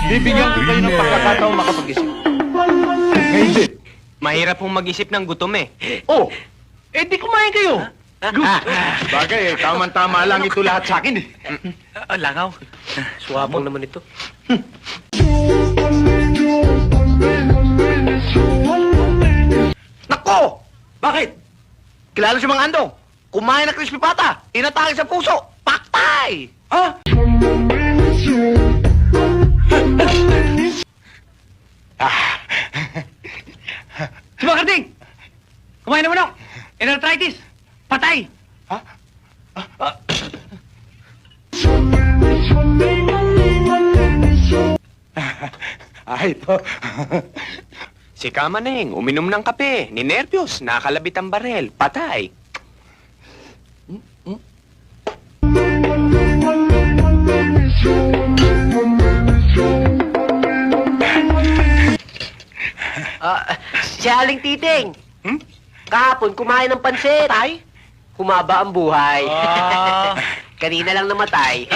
Bibigyan ko kayo ng pagkakataon makapag-isip. Ngayon din. Mahirap pong mag-isip ng gutom eh. Oh, eh di kumain kayo. Bagay, tama-tama lang ito lahat sa akin eh. Langaw. Suwapang naman ito. Nako! Bakit? Kilala si Mang Andong. Kumain ng crispy pata. Inatake sa puso. Paktay! Ha? Si Makarding! Kumain naman ako! Arthritis! Patay! Ito. Si Kamaneng, uminom ng kape, ninervyos, nakalabit ang barel, patay. Si Aling Titing. Kahapon, kumain ng pansit. Patay? Humaba ang buhay. Kanina lang namatay.